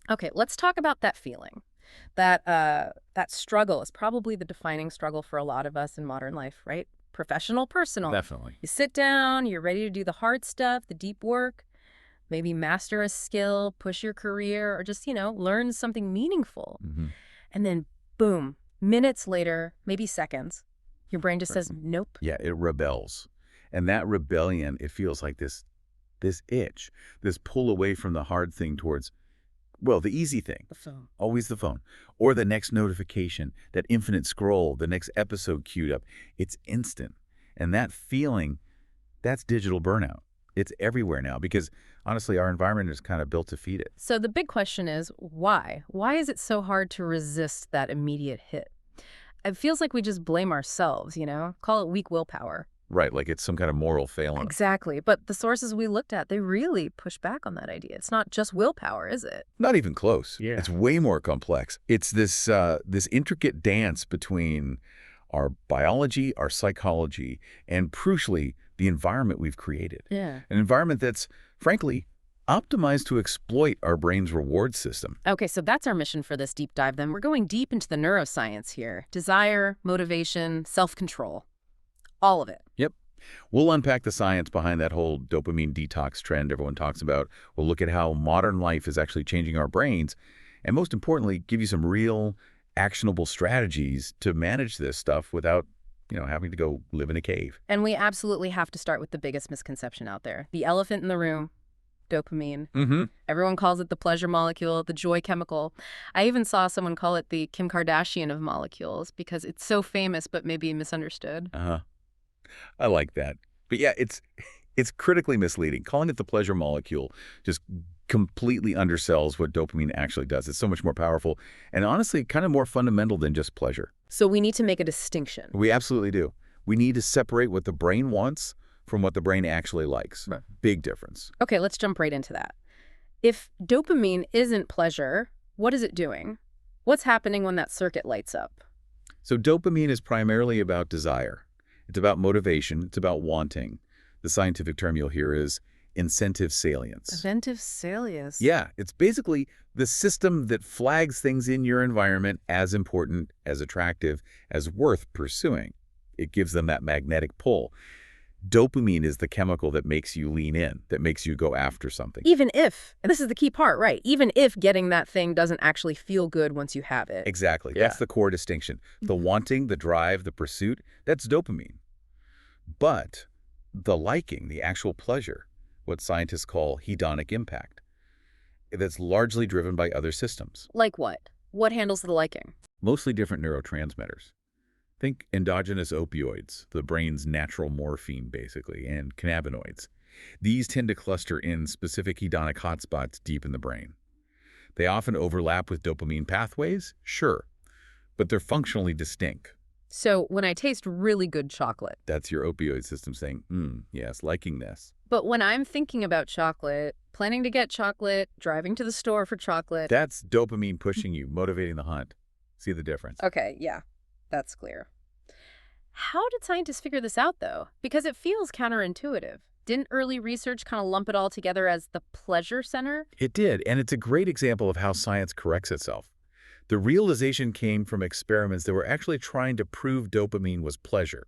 Okay, let's talk about that feeling. That struggle is probably the defining struggle for a lot of us in modern life, right? Professional, personal. Definitely. You sit down, you're ready to do the hard stuff, the deep work, maybe master a skill, push your career, or just, learn something meaningful. Hmm. And then, boom, minutes later, maybe seconds, your brain just says, nope. Yeah, it rebels. And that rebellion, it feels like this itch, this pull away from the hard thing towards, well, the easy thing, The phone. always the phone, or the next notification, that infinite scroll, the next episode queued up. It's instant. And that feeling, that's digital burnout. It's everywhere now because, honestly, our environment is kind of built to feed it. So the big question is, why? Why is it so hard to resist that immediate hit? It feels like we just blame ourselves, Call it weak willpower. Right, like it's some kind of moral failing. Exactly. But the sources we looked at, they really push back on that idea. It's not just willpower, is it? Not even close. Yeah. It's way more complex. It's this intricate dance between our biology, our psychology, and crucially, the environment we've created. Yeah. An environment that's, frankly, optimized to exploit our brain's reward system. Okay, so that's our mission for this deep dive then. We're going deep into the neuroscience here. Desire, motivation, self-control. All of it. Yep. We'll unpack the science behind that whole dopamine detox trend everyone talks about. We'll look at how modern life is actually changing our brains. And most importantly, give you some real, actionable strategies to manage this stuff without, having to go live in a cave. And we absolutely have to start with the biggest misconception out there. The elephant in the room, dopamine. Mm-hmm. Everyone calls it the pleasure molecule, the joy chemical. I even saw someone call it the Kim Kardashian of molecules because it's so famous but maybe misunderstood. Uh-huh. I like that. But yeah, it's critically misleading. Calling it the pleasure molecule just completely undersells what dopamine actually does. It's so much more powerful and honestly kind of more fundamental than just pleasure. So we need to make a distinction. We absolutely do. We need to separate what the brain wants from what the brain actually likes. Right. Big difference. Okay, let's jump right into that. If dopamine isn't pleasure, what is it doing? What's happening when that circuit lights up? So dopamine is primarily about desire. It's about motivation. It's about wanting. The scientific term you'll hear is incentive salience. Incentive salience. Yeah, it's basically the system that flags things in your environment as important, as attractive, as worth pursuing. It gives them that magnetic pull. Dopamine is the chemical that makes you lean in, that makes you go after something. Even if, and this is the key part, right? Even if getting that thing doesn't actually feel good once you have it. Exactly. Yeah. That's the core distinction. The wanting, the drive, the pursuit, that's dopamine. But the liking, the actual pleasure, what scientists call hedonic impact, that's largely driven by other systems, Like what? What handles the liking? mostly different neurotransmitters. Think endogenous opioids, the brain's natural morphine, basically, and cannabinoids. These tend to cluster in specific hedonic hotspots deep in the brain. They often overlap with dopamine pathways, sure, but they're functionally distinct. So when I taste really good chocolate, That's your opioid system saying, yes, liking this. but when I'm thinking about chocolate, planning to get chocolate, driving to the store for chocolate. That's dopamine pushing you, motivating the hunt. See the difference? Okay, yeah, that's clear. How did scientists figure this out, though? Because it feels counterintuitive. Didn't early research kind of lump it all together as the pleasure center? It did, and it's a great example of how science corrects itself. The realization came from experiments that were actually trying to prove dopamine was pleasure.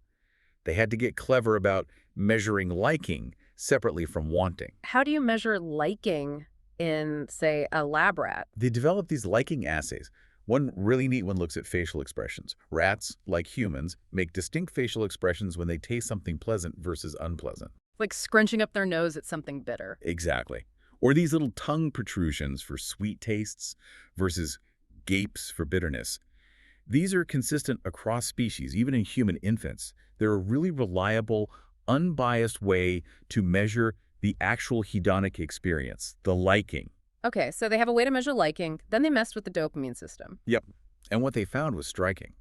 They had to get clever about measuring liking separately from wanting. How do you measure liking in, say, a lab rat? They developed these liking assays. One really neat one looks at facial expressions. Rats, like humans, make distinct facial expressions when they taste something pleasant versus unpleasant. Like scrunching up their nose at something bitter. Exactly. Or these little tongue protrusions for sweet tastes versus gapes for bitterness. These are consistent across species, even in human infants. They're a really reliable, unbiased way to measure the actual hedonic experience, the liking. Okay, so they have a way to measure liking, then they messed with the dopamine system. Yep. And what they found was striking.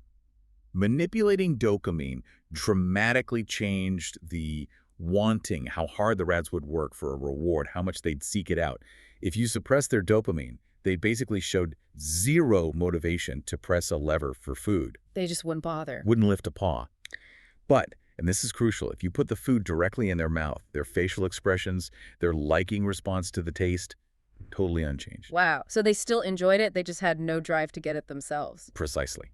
Manipulating dopamine dramatically changed the wanting, how hard the rats would work for a reward, how much they'd seek it out. If you suppress their dopamine, they basically showed zero motivation to press a lever for food. They just wouldn't bother. Wouldn't lift a paw. But, and this is crucial, if you put the food directly in their mouth, their facial expressions, their liking response to the taste, Totally unchanged. Wow. So they still enjoyed it, they just had no drive to get it themselves. Precisely.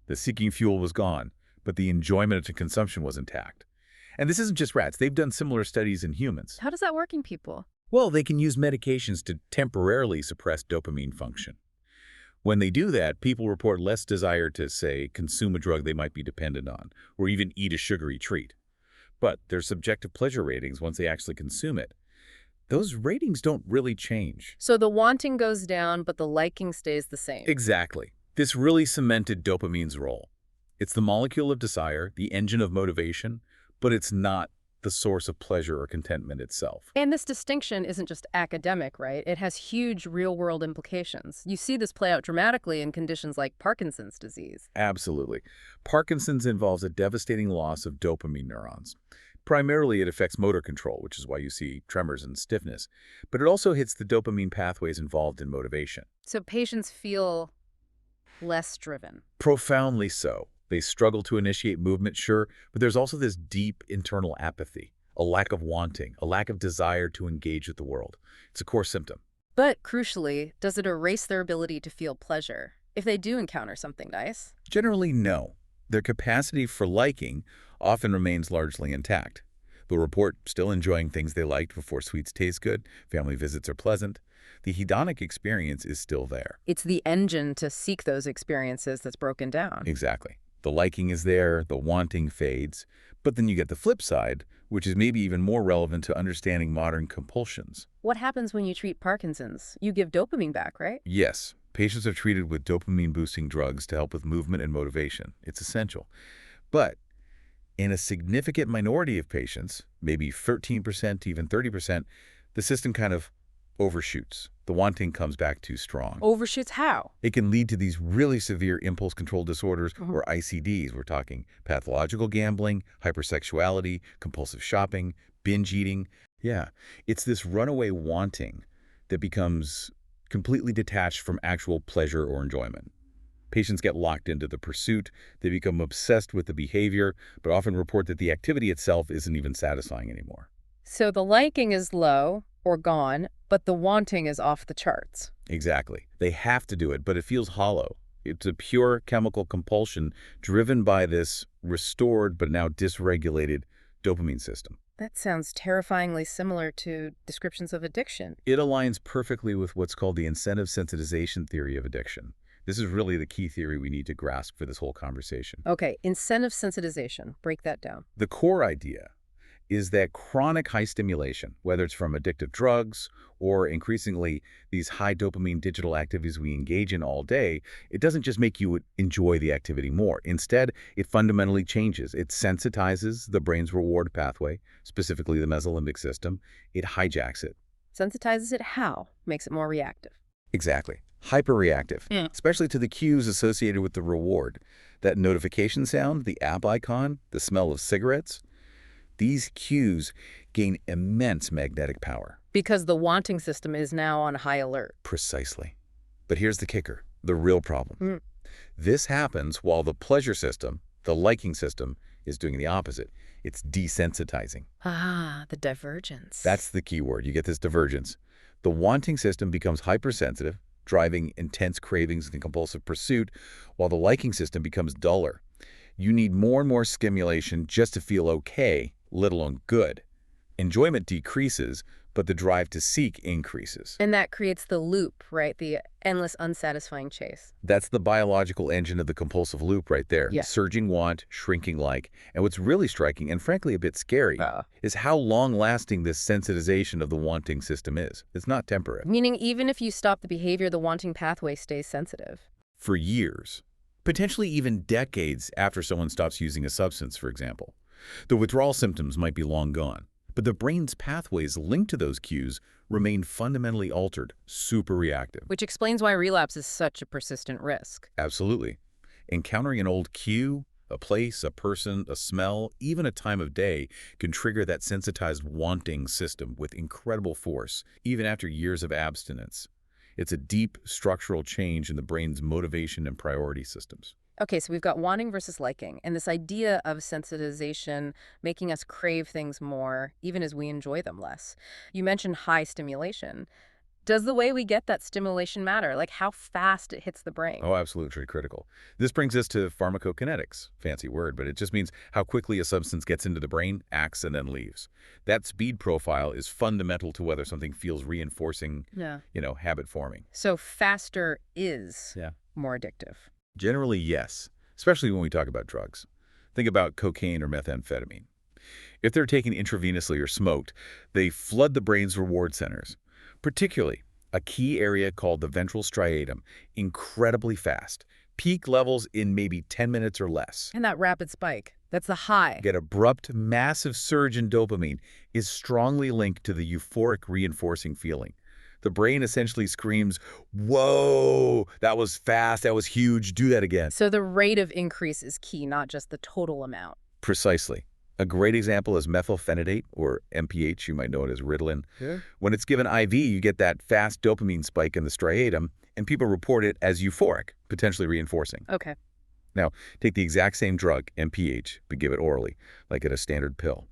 The seeking fuel was gone, but the enjoyment to consumption was intact. And this isn't just rats. They've done similar studies in humans. How does that work in people? Well, they can use medications to temporarily suppress dopamine function. When they do that, people report less desire to, say, consume a drug they might be dependent on, or even eat a sugary treat. But their subjective pleasure ratings, once they actually consume it, those ratings don't really change. So the wanting goes down, but the liking stays the same. Exactly. This really cemented dopamine's role. It's the molecule of desire, the engine of motivation, but it's not the source of pleasure or contentment itself. And this distinction isn't just academic, right? It has huge real-world implications. You see this play out dramatically in conditions like Parkinson's disease. Absolutely. Parkinson's involves a devastating loss of dopamine neurons. Primarily, it affects motor control, which is why you see tremors and stiffness. But it also hits the dopamine pathways involved in motivation. So patients feel less driven. Profoundly so. They struggle to initiate movement, sure, but there's also this deep internal apathy, a lack of wanting, a lack of desire to engage with the world. It's a core symptom. But crucially, does it erase their ability to feel pleasure if they do encounter something nice? Generally, no. Their capacity for liking often remains largely intact. They'll report still enjoying things they liked before sweets taste good, family visits are pleasant. The hedonic experience is still there. It's the engine to seek those experiences that's broken down. Exactly. The liking is there, the wanting fades, but then you get the flip side, which is maybe even more relevant to understanding modern compulsions. What happens when you treat Parkinson's? You give dopamine back, right? Yes, patients are treated with dopamine-boosting drugs to help with movement and motivation. It's essential. But in a significant minority of patients, maybe 13% to even 30%, the system kind of overshoots. The wanting comes back too strong. Overshoots how? It can lead to these really severe impulse control disorders, or ICDs. We're talking pathological gambling, hypersexuality, compulsive shopping, binge eating. Yeah, it's this runaway wanting that becomes completely detached from actual pleasure or enjoyment. Patients get locked into the pursuit, they become obsessed with the behavior, but often report that the activity itself isn't even satisfying anymore. So the liking is low or gone, but the wanting is off the charts. Exactly. They have to do it, but it feels hollow. It's a pure chemical compulsion driven by this restored but now dysregulated dopamine system. That sounds terrifyingly similar to descriptions of addiction. It aligns perfectly with what's called the incentive sensitization theory of addiction. This is really the key theory we need to grasp for this whole conversation. Okay, incentive sensitization. Break that down. The core idea is that chronic high stimulation, whether it's from addictive drugs or increasingly these high dopamine digital activities we engage in all day, it doesn't just make you enjoy the activity more. Instead, it fundamentally changes. It sensitizes the brain's reward pathway, specifically the mesolimbic system. It hijacks it. Sensitizes it how? Makes it more reactive. Exactly. Hyperreactive, especially to the cues associated with the reward. That notification sound, the app icon, the smell of cigarettes. These cues gain immense magnetic power. Because the wanting system is now on high alert. Precisely. But here's the kicker, the real problem. This happens while the pleasure system, the liking system, is doing the opposite. It's desensitizing. Ah, the divergence. That's the key word. You get this divergence. The wanting system becomes hypersensitive, driving intense cravings and compulsive pursuit, while the liking system becomes duller. You need more and more stimulation just to feel okay, let alone good. Enjoyment decreases, but the drive to seek increases. And that creates the loop, right? The endless unsatisfying chase. That's the biological engine of the compulsive loop right there. Yeah. Surging want, shrinking like. And what's really striking, and frankly a bit scary, is how long-lasting this sensitization of the wanting system is. It's not temporary. Meaning even if you stop the behavior, the wanting pathway stays sensitive. For years. Potentially even decades after someone stops using a substance, for example. The withdrawal symptoms might be long gone, but the brain's pathways linked to those cues remain fundamentally altered, super reactive. Which explains why relapse is such a persistent risk. Absolutely. Encountering an old cue, a place, a person, a smell, even a time of day can trigger that sensitized wanting system with incredible force, even after years of abstinence. It's a deep structural change in the brain's motivation and priority systems. Okay, so we've got wanting versus liking, and this idea of sensitization making us crave things more, even as we enjoy them less. You mentioned high stimulation. Does the way we get that stimulation matter? Like how fast it hits the brain? Oh, absolutely critical. This brings us to pharmacokinetics. Fancy word, but it just means how quickly a substance gets into the brain, acts, and then leaves. That speed profile is fundamental to whether something feels reinforcing, Yeah. habit forming. So faster is Yeah. more addictive. Generally, yes, especially when we talk about drugs. Think about cocaine or methamphetamine. If they're taken intravenously or smoked, they flood the brain's reward centers, particularly a key area called the ventral striatum, incredibly fast. Peak levels in maybe 10 minutes or less. And that rapid spike, that's the high. Get abrupt, massive surge in dopamine is strongly linked to the euphoric reinforcing feeling. The brain essentially screams, whoa, that was fast, that was huge, do that again. So the rate of increase is key, not just the total amount. Precisely. A great example is methylphenidate, or MPH, you might know it as Ritalin. Yeah. When it's given IV, you get that fast dopamine spike in the striatum, and people report it as euphoric, potentially reinforcing. Okay. Now, take the exact same drug, MPH, but give it orally, like at a standard pill.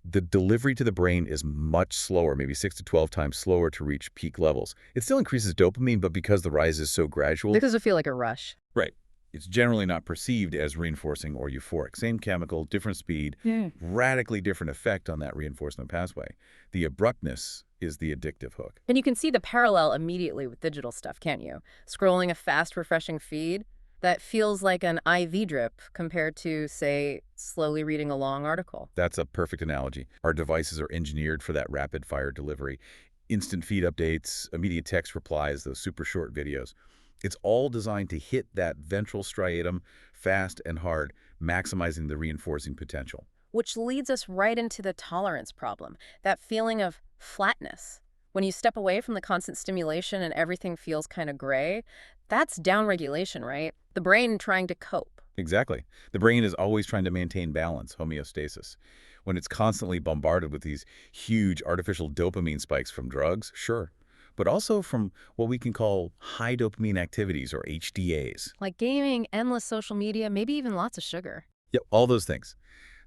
The delivery to the brain is much slower, maybe 6 to 12 times slower to reach peak levels. It still increases dopamine, but because the rise is so gradual... Because it feel like a rush. Right. It's generally not perceived as reinforcing or euphoric. Same chemical, different speed, radically different effect on that reinforcement pathway. The abruptness is the addictive hook. And you can see the parallel immediately with digital stuff, can't you? Scrolling a fast, refreshing feed that feels like an IV drip compared to, say, slowly reading a long article. That's a perfect analogy. Our devices are engineered for that rapid-fire delivery. Instant feed updates, immediate text replies, those super short videos. It's all designed to hit that ventral striatum fast and hard, maximizing the reinforcing potential. Which leads us right into the tolerance problem, that feeling of flatness. When you step away from the constant stimulation and everything feels kind of gray, that's downregulation, right? The brain trying to cope. Exactly. The brain is always trying to maintain balance, homeostasis. When it's constantly bombarded with these huge artificial dopamine spikes from drugs, sure, but also from what we can call high dopamine activities, or HDAs. Like gaming, endless social media, maybe even lots of sugar. Yep, all those things.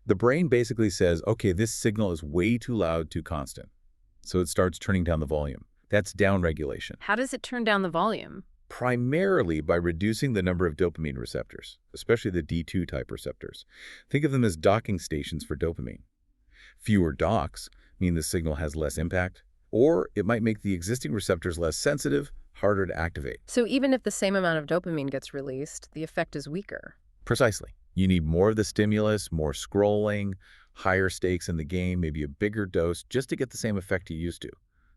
The brain basically says, okay, this signal is way too loud, too constant. So it starts turning down the volume. That's downregulation. How does it turn down the volume? Primarily by reducing the number of dopamine receptors, especially the D2 type receptors. Think of them as docking stations for dopamine. Fewer docks mean the signal has less impact, or it might make the existing receptors less sensitive, harder to activate. So even if the same amount of dopamine gets released, the effect is weaker. Precisely. You need more of the stimulus, more scrolling, higher stakes in the game, maybe a bigger dose, just to get the same effect you used to.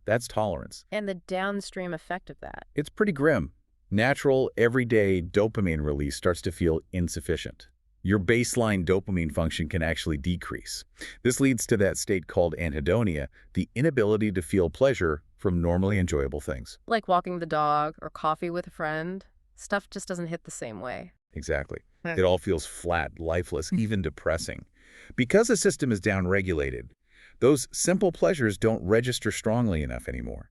That's tolerance. And the downstream effect of that. It's pretty grim. Natural, everyday dopamine release starts to feel insufficient. Your baseline dopamine function can actually decrease. This leads to that state called anhedonia, the inability to feel pleasure from normally enjoyable things. Like walking the dog or coffee with a friend. Stuff just doesn't hit the same way. Exactly. It all feels flat, lifeless, even depressing. Because the system is downregulated, those simple pleasures don't register strongly enough anymore.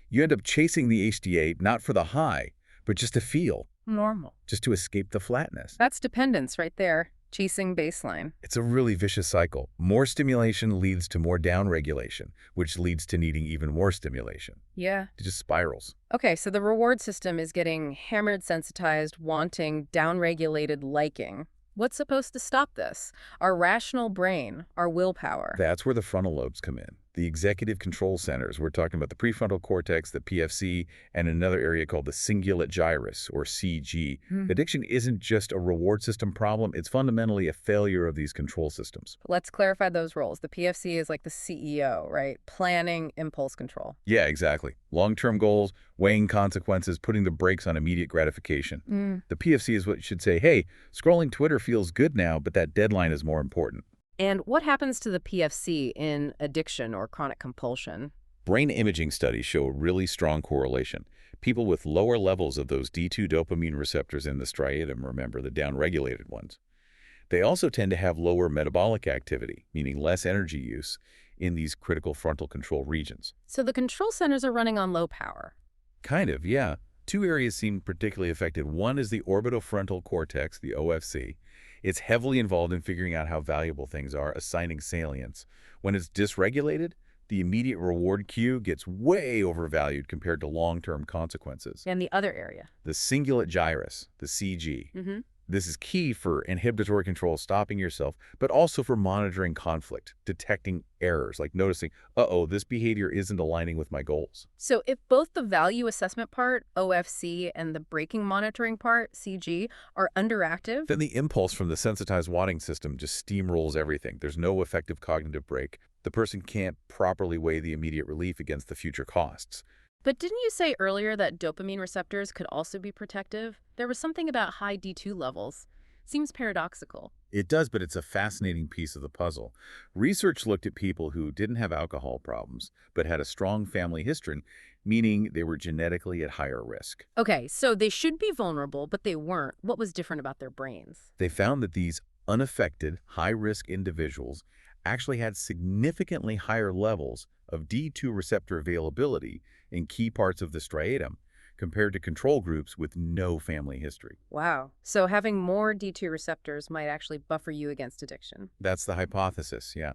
You end up chasing the HDA not for the high, but just to feel. Normal. Just to escape the flatness. That's dependence right there. Chasing baseline. It's a really vicious cycle. More stimulation leads to more downregulation, which leads to needing even more stimulation. Yeah. It just spirals. Okay, so the reward system is getting hammered, sensitized, wanting, downregulated, liking. What's supposed to stop this? Our rational brain, our willpower. That's where the frontal lobes come in. The executive control centers. We're talking about the prefrontal cortex, the PFC, and another area called the cingulate gyrus, or CG. Addiction isn't just a reward system problem. It's fundamentally a failure of these control systems. Let's clarify those roles. The PFC is like the CEO, right? Planning, impulse control. Yeah, exactly. Long-term goals, weighing consequences, putting the brakes on immediate gratification. The PFC is what should say, hey, scrolling Twitter feels good now, but that deadline is more important. And what happens to the PFC in addiction or chronic compulsion? Brain imaging studies show a really strong correlation. People with lower levels of those D2 dopamine receptors in the striatum, remember, the downregulated ones, they also tend to have lower metabolic activity, meaning less energy use, in these critical frontal control regions. So the control centers are running on low power. Kind of, yeah. Two areas seem particularly affected. One is the orbitofrontal cortex, the OFC. It's heavily involved in figuring out how valuable things are, assigning salience. When it's dysregulated, The immediate reward cue gets way overvalued compared to long-term consequences. And the other area. The cingulate gyrus, the CG. Mm-hmm. This is key for inhibitory control, stopping yourself, but also for monitoring conflict, detecting errors, like noticing, uh-oh, this behavior isn't aligning with my goals. So if both the value assessment part, OFC, and the braking monitoring part, CG, are underactive, Then the impulse from the sensitized wanting system just steamrolls everything. There's no effective cognitive brake. The person can't properly weigh the immediate relief against the future costs. but didn't you say earlier that dopamine receptors could also be protective? There was something about high D2 levels. Seems paradoxical. It does, but it's a fascinating piece of the puzzle. Research looked at people who didn't have alcohol problems, but had a strong family history, meaning they were genetically at higher risk. Okay, so they should be vulnerable, but they weren't. What was different about their brains? They found that these unaffected, high-risk individuals actually had significantly higher levels of D2 receptor availability in key parts of the striatum compared to control groups with no family history. Wow. So having more D2 receptors might actually buffer you against addiction. That's the hypothesis, yeah.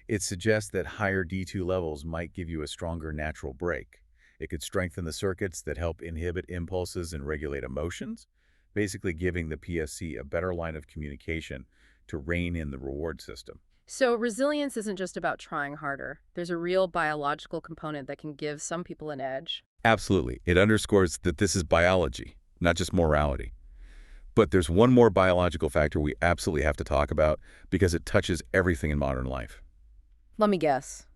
It suggests that higher D2 levels might give you a stronger natural brake. It could strengthen the circuits that help inhibit impulses and regulate emotions, basically giving the PSC a better line of communication to rein in the reward system. So resilience isn't just about trying harder. There's a real biological component that can give some people an edge. Absolutely. It underscores that this is biology, not just morality. But there's one more biological factor we absolutely have to talk about because it touches everything in modern life. Let me guess.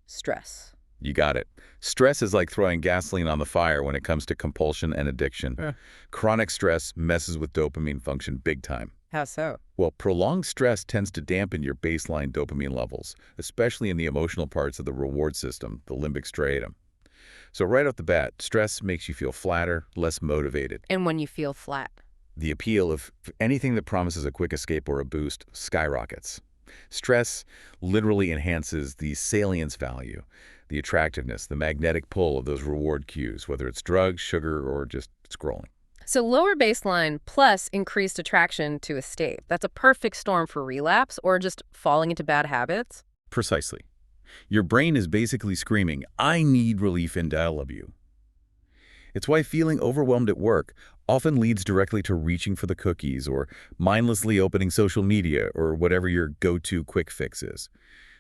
Stress. You got it. Stress is like throwing gasoline on the fire when it comes to compulsion and addiction. Chronic stress messes with dopamine function big time. How so? Well, prolonged stress tends to dampen your baseline dopamine levels, especially in the emotional parts of the reward system, the limbic striatum. So right off the bat, stress makes you feel flatter, less motivated. And when you feel flat. The appeal of anything that promises a quick escape or a boost skyrockets. Stress literally enhances the salience value, the attractiveness, the magnetic pull of those reward cues, whether it's drugs, sugar, or just scrolling. So lower baseline plus increased attraction to escape. That's a perfect storm for relapse or just falling into bad habits. Precisely. Your brain is basically screaming, I need relief and I love you. It's why feeling overwhelmed at work often leads directly to reaching for the cookies or mindlessly opening social media or whatever your go-to quick fix is.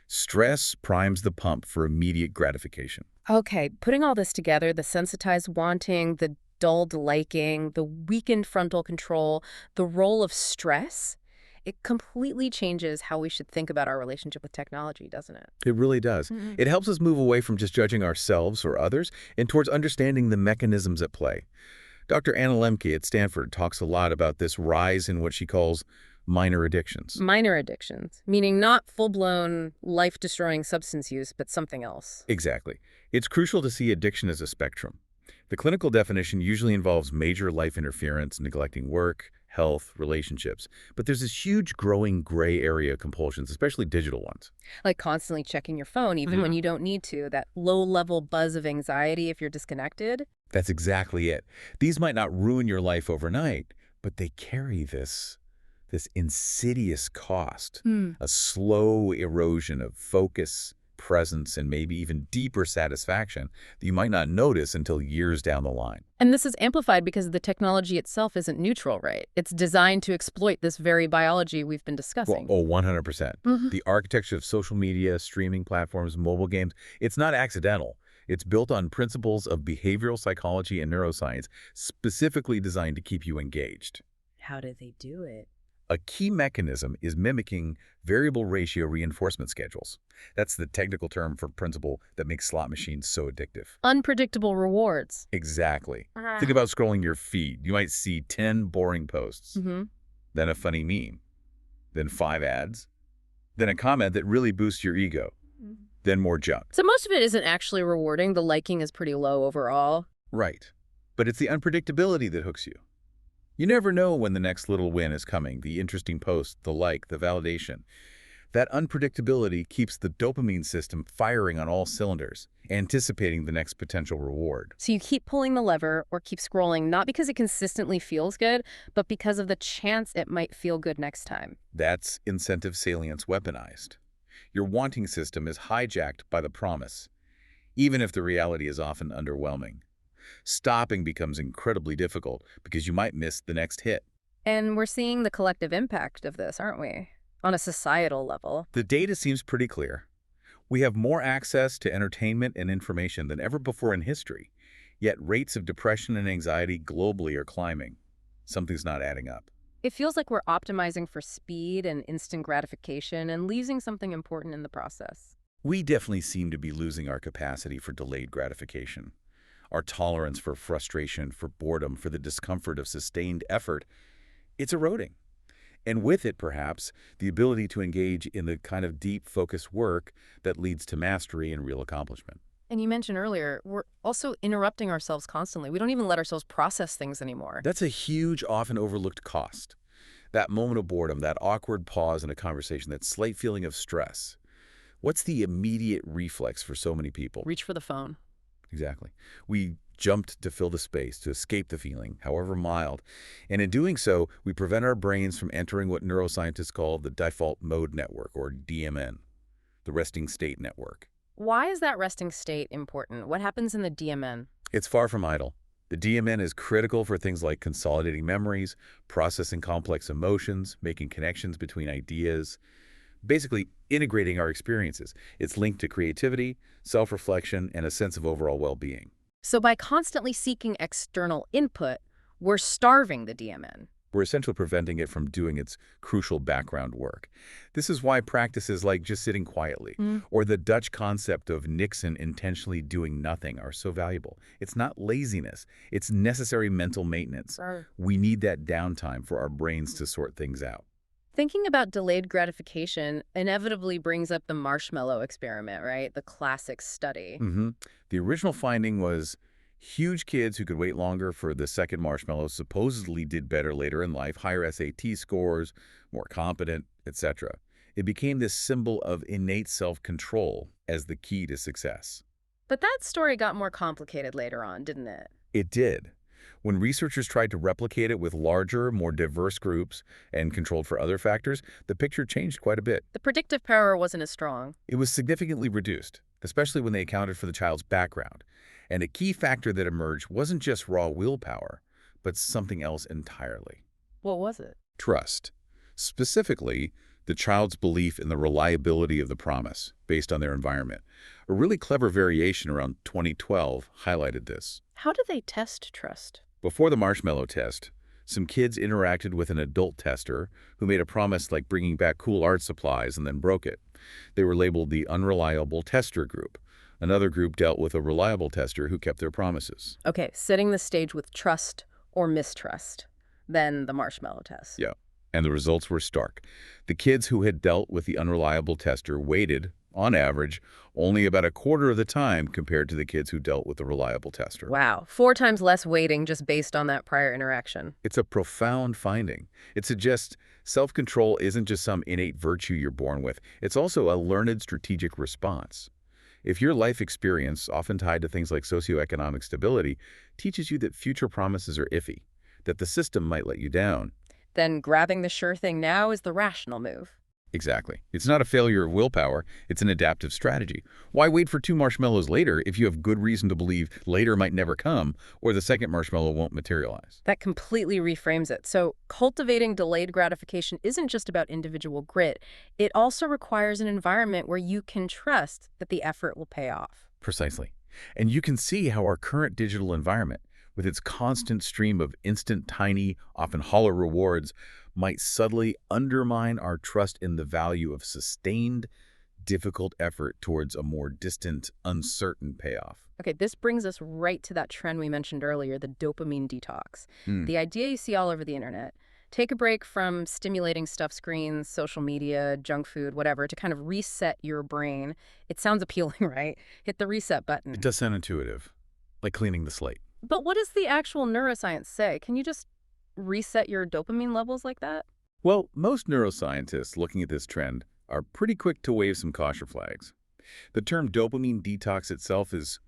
Stress primes the pump for immediate gratification. Okay, putting all this together, the sensitized wanting, the dulled liking, the weakened frontal control, the role of stress, it completely changes how we should think about our relationship with technology, doesn't it? It really does. It helps us move away from just judging ourselves or others and towards understanding the mechanisms at play. Dr. Anna Lemke at Stanford talks a lot about this rise in what she calls minor addictions. Minor addictions, meaning not full-blown, life-destroying substance use, but something else. Exactly. It's crucial to see addiction as a spectrum. The clinical definition usually involves major life interference, neglecting work, health, relationships. But there's this huge growing gray area of compulsions, especially digital ones. Like constantly checking your phone, even when you don't need to, that low-level buzz of anxiety if you're disconnected. That's exactly it. These might not ruin your life overnight, but they carry this insidious cost, a slow erosion of focus, presence, and maybe even deeper satisfaction that you might not notice until years down the line. And this is amplified because the technology itself isn't neutral, right? It's designed to exploit this very biology we've been discussing. Well, 100%. The architecture of social media, streaming platforms, mobile games, it's not accidental. It's built on principles of behavioral psychology and neuroscience, specifically designed to keep you engaged. How do they do it? A key mechanism is mimicking variable ratio reinforcement schedules. That's the technical term for principle that makes slot machines so addictive. Unpredictable rewards. Exactly. Think about scrolling your feed. You might see 10 boring posts, then a funny meme, then 5 ads, then a comment that really boosts your ego, then more junk. So most of it isn't actually rewarding. The liking is pretty low overall. Right. But it's the unpredictability that hooks you. You never know when the next little win is coming, the interesting post, the like, the validation. That unpredictability keeps the dopamine system firing on all cylinders, anticipating the next potential reward. So you keep pulling the lever or keep scrolling, not because it consistently feels good, but because of the chance it might feel good next time. That's incentive salience weaponized. Your wanting system is hijacked by the promise, even if the reality is often underwhelming. Stopping becomes incredibly difficult because you might miss the next hit. And we're seeing the collective impact of this, aren't we? On a societal level. The data seems pretty clear. We have more access to entertainment and information than ever before in history, yet rates of depression and anxiety globally are climbing. Something's not adding up. It feels like we're optimizing for speed and instant gratification and losing something important in the process. We definitely seem to be losing our capacity for delayed gratification. Our tolerance for frustration, for boredom, for the discomfort of sustained effort, it's eroding. And with it, perhaps, the ability to engage in the kind of deep, focused work that leads to mastery and real accomplishment. And you mentioned earlier, we're also interrupting ourselves constantly. We don't even let ourselves process things anymore. That's a huge, often overlooked cost. That moment of boredom, that awkward pause in a conversation, that slight feeling of stress. What's the immediate reflex for so many people? Reach for the phone. Exactly. We jumped to fill the space, to escape the feeling, however mild. And in doing so, we prevent our brains from entering what neuroscientists call the default mode network, or DMN, the resting state network. Why is that resting state important? What happens in the DMN? It's far from idle. The DMN is critical for things like consolidating memories, processing complex emotions, making connections between ideas, basically integrating our experiences. It's linked to creativity, self-reflection, and a sense of overall well-being. So by constantly seeking external input, we're starving the DMN. We're essentially preventing it from doing its crucial background work. This is why practices like just sitting quietly, or the Dutch concept of Nixon intentionally doing nothing, are so valuable. It's not laziness. It's necessary mental maintenance. We need that downtime for our brains to sort things out. Thinking about delayed gratification inevitably brings up the marshmallow experiment, right? The classic study. The original finding was huge kids who could wait longer for the second marshmallow supposedly did better later in life, higher SAT scores, more competent, etc. It became this symbol of innate self-control as the key to success. But that story got more complicated later on, didn't it? It did. When researchers tried to replicate it with larger, more diverse groups and controlled for other factors, the picture changed quite a bit. The predictive power wasn't as strong. It was significantly reduced, especially when they accounted for the child's background. And a key factor that emerged wasn't just raw willpower, but something else entirely. What was it? Trust. Specifically, the child's belief in the reliability of the promise based on their environment. A really clever variation around 2012 highlighted this. How do they test trust? Before the marshmallow test, some kids interacted with an adult tester who made a promise like bringing back cool art supplies and then broke it. They were labeled the unreliable tester group. Another group dealt with a reliable tester who kept their promises. Okay, setting the stage with trust or mistrust. Then the marshmallow test. Yeah, and the results were stark. The kids who had dealt with the unreliable tester waited, on average, only about a quarter of the time compared to the kids who dealt with the reliable tester. Wow, 4 times less waiting just based on that prior interaction. It's a profound finding. It suggests self-control isn't just some innate virtue you're born with. It's also a learned strategic response. If your life experience, often tied to things like socioeconomic stability, teaches you that future promises are iffy, that the system might let you down. Then grabbing the sure thing now is the rational move. Exactly. It's not a failure of willpower, it's an adaptive strategy. Why wait for 2 marshmallows later if you have good reason to believe later might never come, or the second marshmallow won't materialize? That completely reframes it. So cultivating delayed gratification isn't just about individual grit. It also requires an environment where you can trust that the effort will pay off. Precisely. And you can see how our current digital environment, with its constant stream of instant, tiny, often hollow rewards, might subtly undermine our trust in the value of sustained, difficult effort towards a more distant, uncertain payoff. Okay, this brings us right to that trend we mentioned earlier, the dopamine detox. The idea you see all over the internet. Take a break from stimulating stuff screens, social media, junk food, whatever, to kind of reset your brain. It sounds appealing, right? Hit the reset button. It does sound intuitive, like cleaning the slate. But what does the actual neuroscience say? Can you just reset your dopamine levels like that? Well, most neuroscientists looking at this trend are pretty quick to wave some caution flags. The term dopamine detox itself is,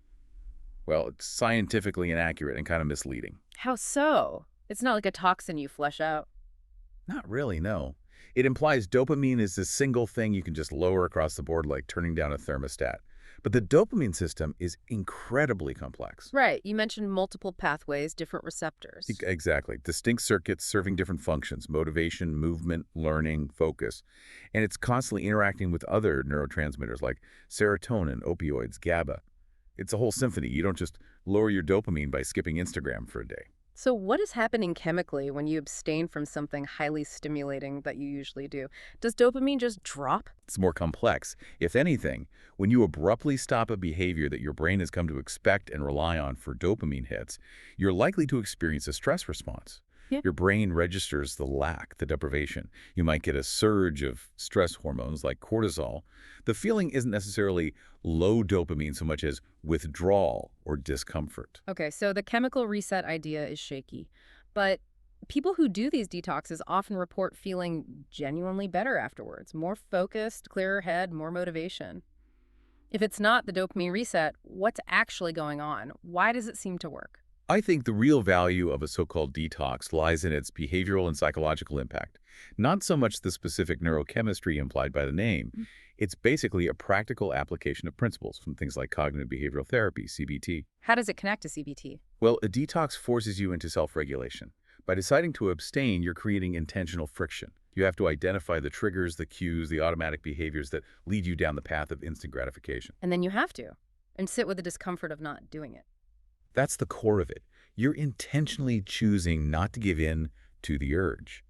well, it's scientifically inaccurate and kind of misleading. How so? It's not like a toxin you flush out. Not really, no. It implies dopamine is this single thing you can just lower across the board like turning down a thermostat. But the dopamine system is incredibly complex. Right, you mentioned multiple pathways, different receptors. Exactly. Distinct circuits serving different functions, motivation, movement, learning, focus. And it's constantly interacting with other neurotransmitters like serotonin, opioids, GABA. It's a whole symphony. You don't just lower your dopamine by skipping Instagram for a day. So what is happening chemically when you abstain from something highly stimulating that you usually do? Does dopamine just drop? It's more complex. If anything, when you abruptly stop a behavior that your brain has come to expect and rely on for dopamine hits, you're likely to experience a stress response. Yeah. Your brain registers the lack, the deprivation. You might get a surge of stress hormones like cortisol. The feeling isn't necessarily low dopamine so much as withdrawal or discomfort. Okay, so the chemical reset idea is shaky. But people who do these detoxes often report feeling genuinely better afterwards, more focused, clearer head, more motivation. If it's not the dopamine reset, what's actually going on? Why does it seem to work? I think the real value of a so-called detox lies in its behavioral and psychological impact, not so much the specific neurochemistry implied by the name. It's basically a practical application of principles from things like cognitive behavioral therapy, CBT. How does it connect to CBT? Well, a detox forces you into self-regulation. By deciding to abstain, you're creating intentional friction. You have to identify the triggers, the cues, the automatic behaviors that lead you down the path of instant gratification. And then you have to, and sit with the discomfort of not doing it. That's the core of it. You're intentionally choosing not to give in to the urge.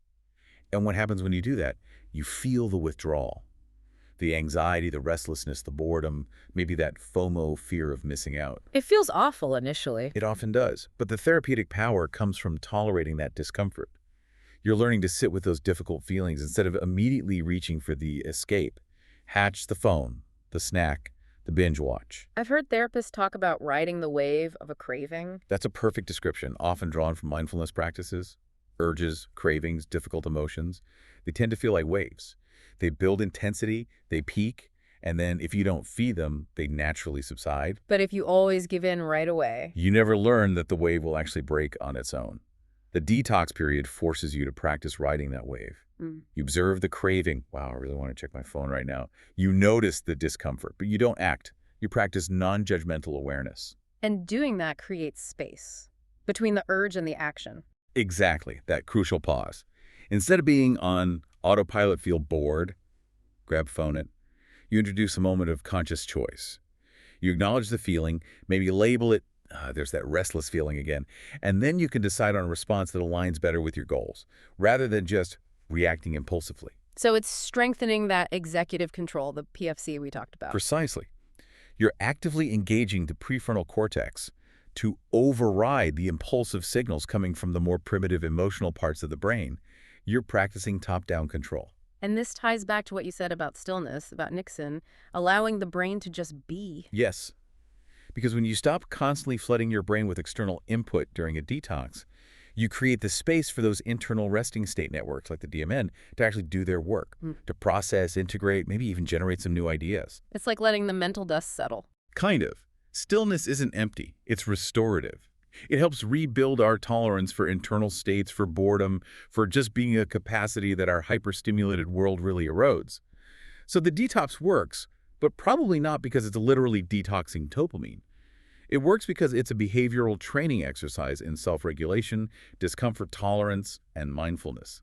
And what happens when you do that? You feel the withdrawal, the anxiety, the restlessness, the boredom, maybe that FOMO, fear of missing out. It feels awful initially. It often does, but the therapeutic power comes from tolerating that discomfort. You're learning to sit with those difficult feelings instead of immediately reaching for the escape. Hatch the phone, the snack, the binge watch. I've heard therapists talk about riding the wave of a craving. That's a perfect description, often drawn from mindfulness practices. Urges, cravings, difficult emotions, they tend to feel like waves. They build intensity, they peak, and then if you don't feed them, they naturally subside. But if you always give in right away. You never learn that the wave will actually break on its own. The detox period forces you to practice riding that wave. You observe the craving. Wow, I really want to check my phone right now. You notice the discomfort, but you don't act. You practice non-judgmental awareness. And doing that creates space between the urge and the action. Exactly, that crucial pause. Instead of being on autopilot, feel bored, grab phone it, you introduce a moment of conscious choice. You acknowledge the feeling, maybe label it, there's that restless feeling again, and then you can decide on a response that aligns better with your goals, rather than just reacting impulsively. So it's strengthening that executive control, the PFC we talked about. Precisely. You're actively engaging the prefrontal cortex to override the impulsive signals coming from the more primitive emotional parts of the brain. You're practicing top-down control. And this ties back to what you said about stillness, about Nixon, allowing the brain to just be. Yes, because when you stop constantly flooding your brain with external input during a detox, you create the space for those internal resting state networks like the DMN to actually do their work, to process, integrate, maybe even generate some new ideas. It's like letting the mental dust settle. Kind of. Stillness isn't empty. It's restorative. It helps rebuild our tolerance for internal states, for boredom, for just being a capacity that our hyperstimulated world really erodes. So the detox works, but probably not because it's literally detoxing dopamine. It works because it's a behavioral training exercise in self-regulation, discomfort tolerance, and mindfulness.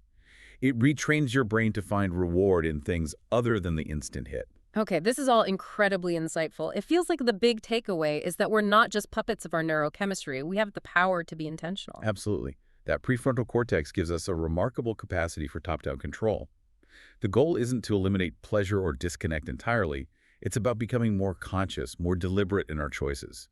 It retrains your brain to find reward in things other than the instant hit. Okay, this is all incredibly insightful. It feels like the big takeaway is that we're not just puppets of our neurochemistry. We have the power to be intentional. Absolutely. That prefrontal cortex gives us a remarkable capacity for top-down control. The goal isn't to eliminate pleasure or disconnect entirely. It's about becoming more conscious, more deliberate in our choices,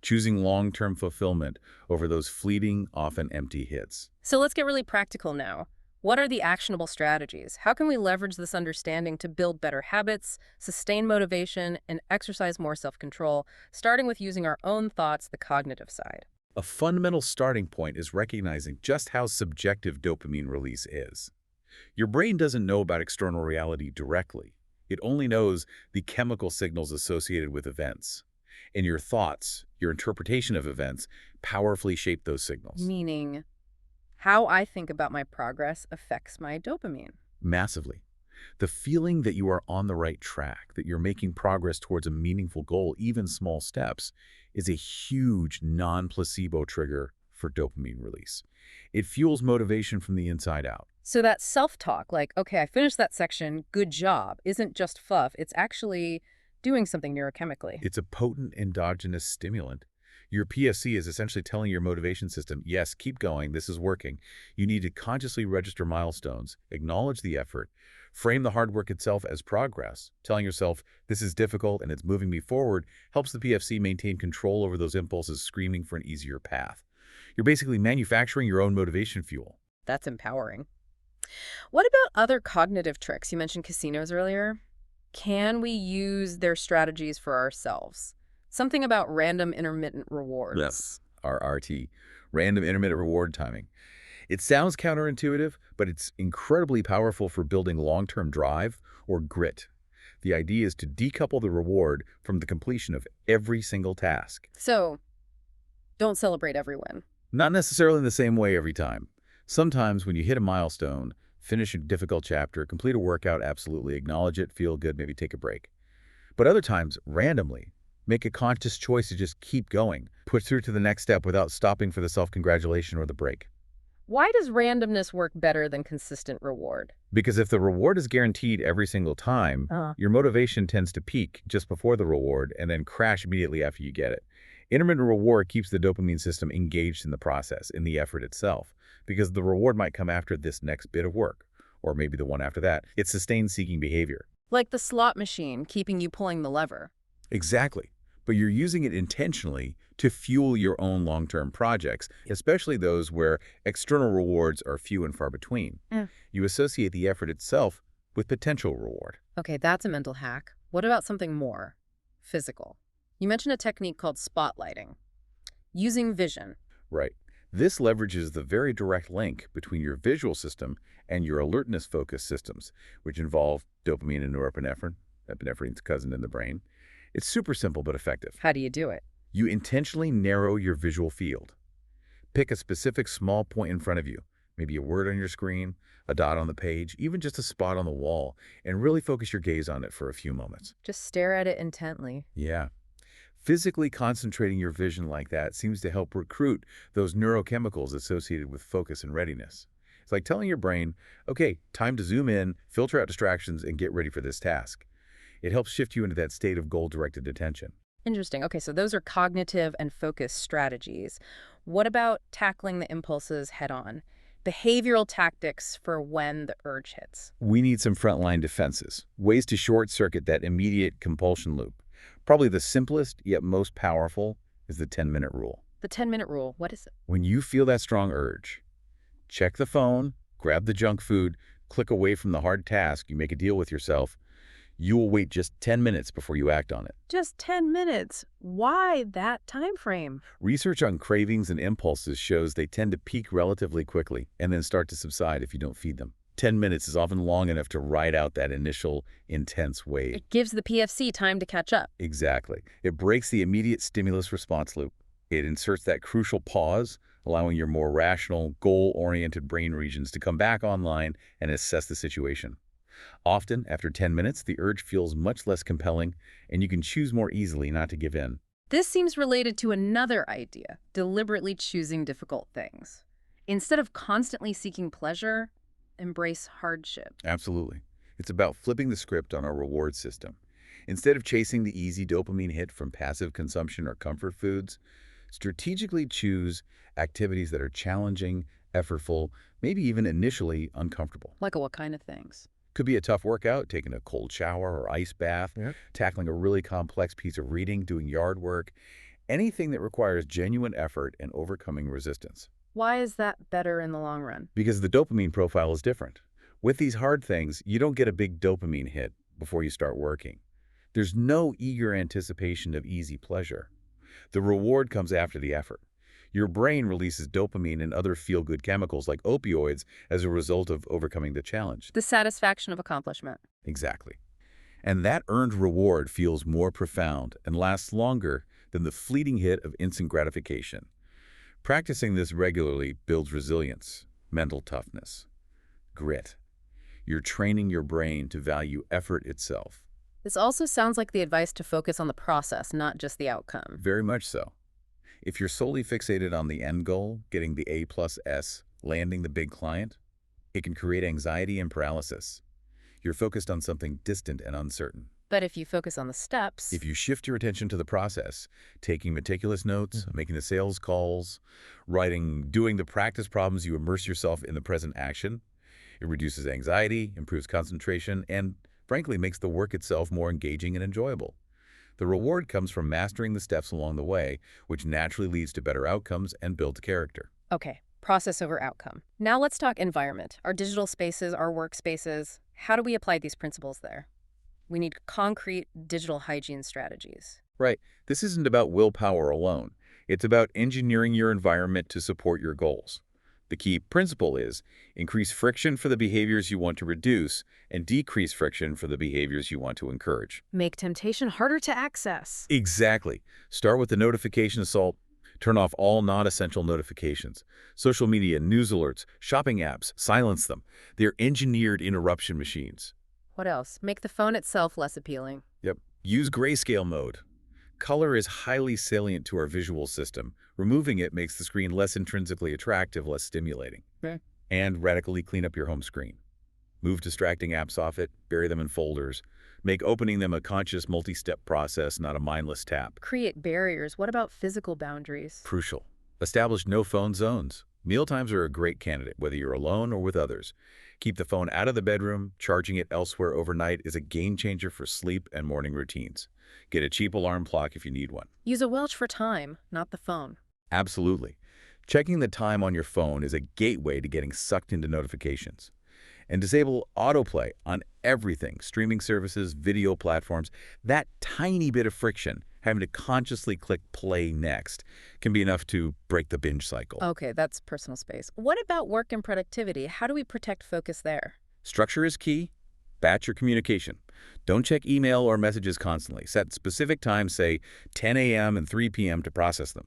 choosing long-term fulfillment over those fleeting, often empty hits. So let's get really practical now. What are the actionable strategies? How can we leverage this understanding to build better habits, sustain motivation, and exercise more self-control, starting with using our own thoughts, the cognitive side? A fundamental starting point is recognizing just how subjective dopamine release is. Your brain doesn't know about external reality directly. It only knows the chemical signals associated with events. And your thoughts, your interpretation of events, powerfully shape those signals. Meaning, how I think about my progress affects my dopamine. Massively. The feeling that you are on the right track, that you're making progress towards a meaningful goal, even small steps, is a huge non-placebo trigger for dopamine release. It fuels motivation from the inside out. So that self-talk, like, okay, I finished that section, good job, isn't just fluff. It's actually doing something neurochemically. It's a potent endogenous stimulant. Your PFC is essentially telling your motivation system, yes, keep going, this is working. You need to consciously register milestones, acknowledge the effort, frame the hard work itself as progress. Telling yourself, this is difficult and it's moving me forward, helps the PFC maintain control over those impulses screaming for an easier path. You're basically manufacturing your own motivation fuel. That's empowering. What about other cognitive tricks? You mentioned casinos earlier. Can we use their strategies for ourselves? Something about random intermittent rewards. Yes. RRT, random intermittent reward timing. It sounds counterintuitive, but it's incredibly powerful for building long-term drive or grit. The idea is to decouple the reward from the completion of every single task. So, don't celebrate every win. Not necessarily in the same way every time. Sometimes when you hit a milestone, finish a difficult chapter, complete a workout, absolutely acknowledge it, feel good, maybe take a break. But other times, randomly, make a conscious choice to just keep going, push through to the next step without stopping for the self-congratulation or the break. Why does randomness work better than consistent reward? Because if the reward is guaranteed every single time, your motivation tends to peak just before the reward and then crash immediately after you get it. Intermittent reward keeps the dopamine system engaged in the process, in the effort itself, because the reward might come after this next bit of work, or maybe the one after that. It's sustained seeking behavior. Like the slot machine, keeping you pulling the lever. Exactly. But you're using it intentionally to fuel your own long-term projects, especially those where external rewards are few and far between. You associate the effort itself with potential reward. Okay, that's a mental hack. What about something more physical? You mentioned a technique called spotlighting. Using vision. Right. This leverages the very direct link between your visual system and your alertness-focused systems, which involve dopamine and norepinephrine, epinephrine's cousin in the brain. It's super simple but effective. How do you do it? You intentionally narrow your visual field. Pick a specific small point in front of you, maybe a word on your screen, a dot on the page, even just a spot on the wall, and really focus your gaze on it for a few moments. Just stare at it intently. Yeah. Physically concentrating your vision like that seems to help recruit those neurochemicals associated with focus and readiness. It's like telling your brain, okay, time to zoom in, filter out distractions, and get ready for this task. It helps shift you into that state of goal-directed attention. Interesting. Okay, so those are cognitive and focus strategies. What about tackling the impulses head-on? Behavioral tactics for when the urge hits. We need some frontline defenses, ways to short-circuit that immediate compulsion loop. Probably the simplest yet most powerful is the 10-minute rule. The 10-minute rule, what is it? When you feel that strong urge, check the phone, grab the junk food, click away from the hard task, you make a deal with yourself. You will wait just 10 minutes before you act on it. Just 10 minutes. Why that time frame? Research on cravings and impulses shows they tend to peak relatively quickly and then start to subside if you don't feed them. 10 minutes is often long enough to ride out that initial intense wave. It gives the PFC time to catch up. Exactly. It breaks the immediate stimulus response loop. It inserts that crucial pause, allowing your more rational, goal-oriented brain regions to come back online and assess the situation. Often, after 10 minutes, the urge feels much less compelling, and you can choose more easily not to give in. This seems related to another idea, deliberately choosing difficult things. Instead of constantly seeking pleasure, embrace hardship. Absolutely. It's about flipping the script on our reward system. Instead of chasing the easy dopamine hit from passive consumption or comfort foods, strategically choose activities that are challenging, effortful, maybe even initially uncomfortable. Like what kind of things? Could be a tough workout, taking a cold shower or ice bath, tackling a really complex piece of reading, doing yard work, anything that requires genuine effort and overcoming resistance. Why is that better in the long run? Because the dopamine profile is different. With these hard things, you don't get a big dopamine hit before you start working. There's no eager anticipation of easy pleasure. The reward comes after the effort. Your brain releases dopamine and other feel-good chemicals like opioids as a result of overcoming the challenge. The satisfaction of accomplishment. Exactly. And that earned reward feels more profound and lasts longer than the fleeting hit of instant gratification. Practicing this regularly builds resilience, mental toughness, grit. You're training your brain to value effort itself. This also sounds like the advice to focus on the process, not just the outcome. Very much so. If you're solely fixated on the end goal, getting the A+S, landing the big client, it can create anxiety and paralysis. You're focused on something distant and uncertain. But if you focus on the steps, If you shift your attention to the process, taking meticulous notes, making the sales calls, doing the practice problems, you immerse yourself in the present action. It reduces anxiety, improves concentration, and frankly makes the work itself more engaging and enjoyable. The reward comes from mastering the steps along the way, which naturally leads to better outcomes and builds character. okay, process over outcome. Now let's talk environment, our digital spaces, our workspaces. How do we apply these principles there? We need concrete digital hygiene strategies. Right. This isn't about willpower alone. It's about engineering your environment to support your goals. The key principle is increase friction for the behaviors you want to reduce and decrease friction for the behaviors you want to encourage. Make temptation harder to access. Exactly. Start with the notification assault. Turn off all non-essential notifications. Social media, news alerts, shopping apps, silence them. They're engineered interruption machines. What else? Make the phone itself less appealing. Yep. Use grayscale mode. Color is highly salient to our visual system. Removing it makes the screen less intrinsically attractive, less stimulating. Okay. And radically clean up your home screen. Move distracting apps off it, bury them in folders. Make opening them a conscious multi-step process, not a mindless tap. Create barriers. What about physical boundaries? Crucial. Establish no-phone zones. Mealtimes are a great candidate, whether you're alone or with others. Keep the phone out of the bedroom. Charging it elsewhere overnight is a game changer for sleep and morning routines. Get a cheap alarm clock if you need one. Use a Welch for time, not the phone. Absolutely. Checking the time on your phone is a gateway to getting sucked into notifications. And disable autoplay on everything, streaming services, video platforms. That tiny bit of friction, having to consciously click play next, can be enough to break the binge cycle. Okay, that's personal space. What about work and productivity? How do we protect focus there? Structure is key. Batch your communication. Don't check email or messages constantly. Set specific times, say 10 a.m. and 3 p.m. to process them.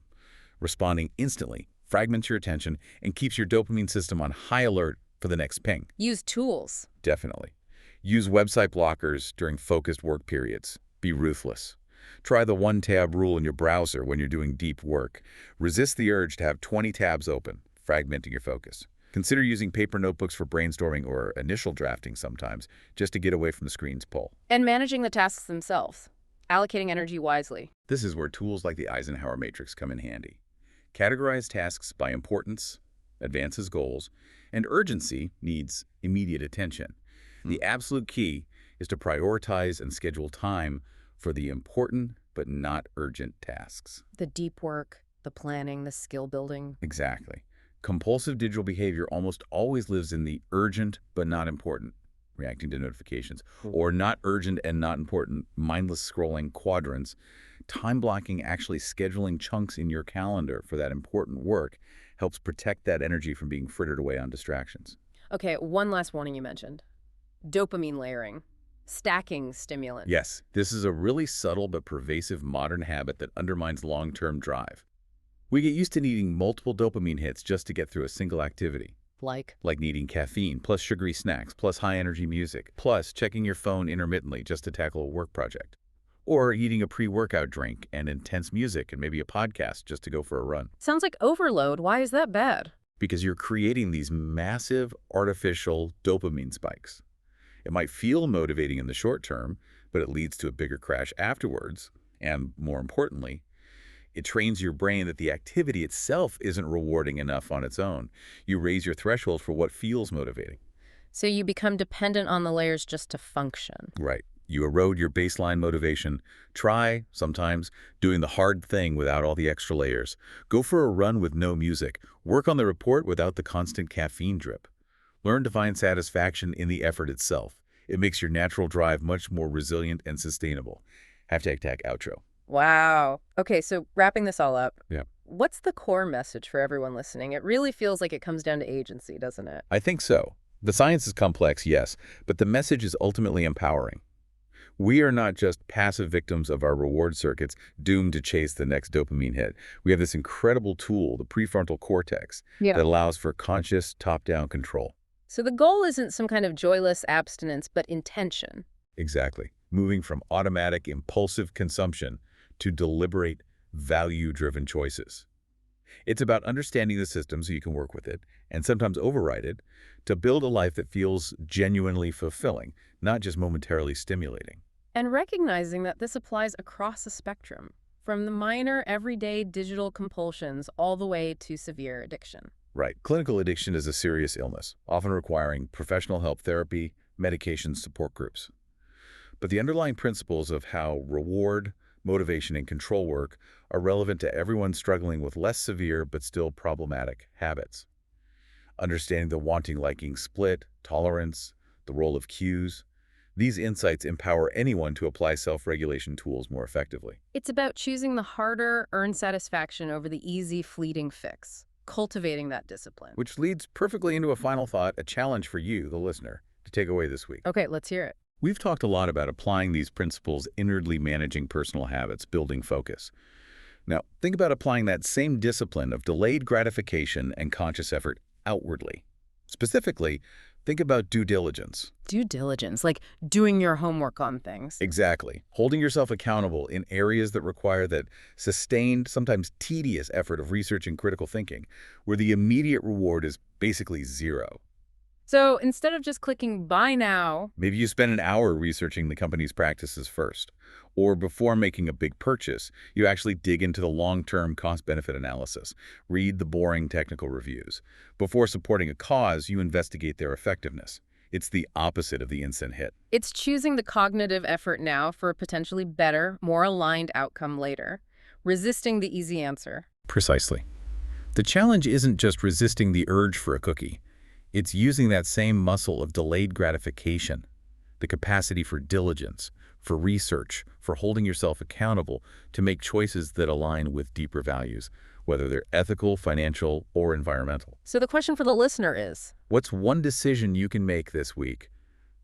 Responding instantly fragments your attention and keeps your dopamine system on high alert for the next ping. Use tools. Definitely. Use website blockers during focused work periods. Be ruthless. Try the one-tab rule in your browser when you're doing deep work. Resist the urge to have 20 tabs open, fragmenting your focus. Consider using paper notebooks for brainstorming or initial drafting sometimes, just to get away from the screen's pull. And managing the tasks themselves. Allocating energy wisely. This is where tools like the Eisenhower matrix come in handy. Categorize tasks by importance, advances goals, and urgency needs immediate attention. The absolute key is to prioritize and schedule time for the important but not urgent tasks. The deep work, the planning, the skill building. Exactly. Compulsive digital behavior almost always lives in the urgent but not important, reacting to notifications, or not urgent and not important, mindless scrolling quadrants. Time blocking, actually scheduling chunks in your calendar for that important work, helps protect that energy from being frittered away on distractions. Okay, one last warning you mentioned. Dopamine layering. Stacking stimulants. Yes, this is a really subtle but pervasive modern habit that undermines long-term drive. We get used to needing multiple dopamine hits just to get through a single activity. Like Needing caffeine, plus sugary snacks, plus high-energy music, plus checking your phone intermittently just to tackle a work project. Or eating a pre-workout drink and intense music and maybe a podcast just to go for a run. sounds like overload. Why is that bad? Because you're creating these massive artificial dopamine spikes. It might feel motivating in the short term, but it leads to a bigger crash afterwards. And more importantly, it trains your brain that the activity itself isn't rewarding enough on its own. You raise your threshold for what feels motivating. So you become dependent on the layers just to function. Right. You erode your baseline motivation. Try, sometimes, doing the hard thing without all the extra layers. Go for a run with no music. Work on the report without the constant caffeine drip. Learn to find satisfaction in the effort itself. It makes your natural drive much more resilient and sustainable. #tag outro. Wow. Okay, so wrapping this all up. Yeah. What's the core message for everyone listening? It really feels like it comes down to agency, doesn't it? I think so. The science is complex, yes, but the message is ultimately empowering. We are not just passive victims of our reward circuits doomed to chase the next dopamine hit. We have this incredible tool, the prefrontal cortex, that allows for conscious top-down control. So the goal isn't some kind of joyless abstinence, but intention. Exactly. Moving from automatic, impulsive consumption to deliberate, value-driven choices. It's about understanding the system so you can work with it, and sometimes override it, to build a life that feels genuinely fulfilling, not just momentarily stimulating. And recognizing that this applies across a spectrum, from the minor, everyday digital compulsions all the way to severe addiction. Right. Clinical addiction is a serious illness, often requiring professional help therapy, medication support groups. But the underlying principles of how reward, motivation, and control work are relevant to everyone struggling with less severe but still problematic habits. Understanding the wanting-liking split, tolerance, the role of cues, these insights empower anyone to apply self-regulation tools more effectively. It's about choosing the harder, earned satisfaction over the easy, fleeting fix, cultivating that discipline. Which leads perfectly into a final thought, a challenge for you, the listener, to take away this week. Okay, let's hear it. We've talked a lot about applying these principles inwardly managing personal habits, building focus. Now, think about applying that same discipline of delayed gratification and conscious effort outwardly. Specifically, think about due diligence. Due diligence, like doing your homework on things. Exactly. Holding yourself accountable in areas that require that sustained, sometimes tedious effort of research and critical thinking, where the immediate reward is basically zero. So instead of just clicking buy now, Maybe you spend an hour researching the company's practices first. Or before making a big purchase, you actually dig into the long-term cost-benefit analysis, read the boring technical reviews. Before supporting a cause, you investigate their effectiveness. It's the opposite of the instant hit. it's choosing the cognitive effort now for a potentially better, more aligned outcome later, resisting the easy answer. Precisely. The challenge isn't just resisting the urge for a cookie. It's using that same muscle of delayed gratification, the capacity for diligence, for research, for holding yourself accountable to make choices that align with deeper values, whether they're ethical, financial, or environmental. So the question for the listener is, What's one decision you can make this week?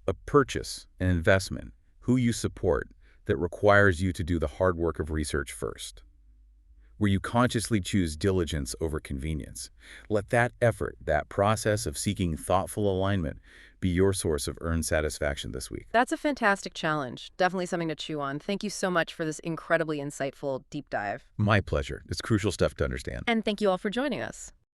A purchase, an investment, who you support, that requires you to do the hard work of research first, where you consciously choose diligence over convenience. Let that effort, that process of seeking thoughtful alignment, be your source of earned satisfaction this week. that's a fantastic challenge. Definitely something to chew on. Thank you so much for this incredibly insightful deep dive. My pleasure. It's crucial stuff to understand. And thank you all for joining us.